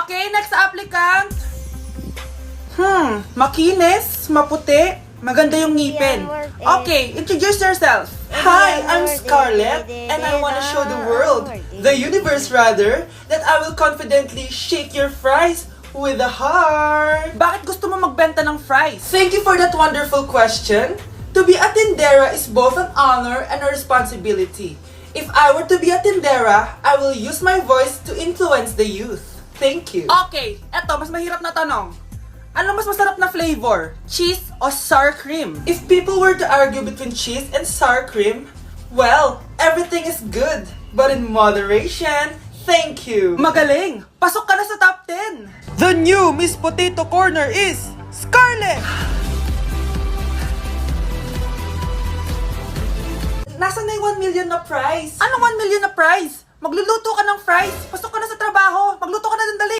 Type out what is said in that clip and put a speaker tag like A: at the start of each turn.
A: Okay, next applicant. Makinis, maputi, maganda yung ngipin. Okay, introduce yourself. Hi, I'm Scarlett, and I want to show the world, the universe rather, that I will confidently shake your fries with a heart. Bakit gusto mo magbenta ng fries? Thank you for that wonderful question. To be a tindera is both an honor and a responsibility. If I were to be a tindera, I will use my voice to influence the youth. Thank you. Okay, eto, mas mahirap na tanong. Ano mas masarap na flavor? Cheese o sour cream? If people were to argue between cheese and sour cream, well, everything is good, but in moderation. Thank you. Magaling! Pasok ka na sa top 10! The new Miss Potato Corner is Scarlett! Nasaan na yung 1 million na prize? Anong 1 million na prize? Magluluto ka ng fries. Pasok ka na sa trabaho. Magluto ka na ng dali.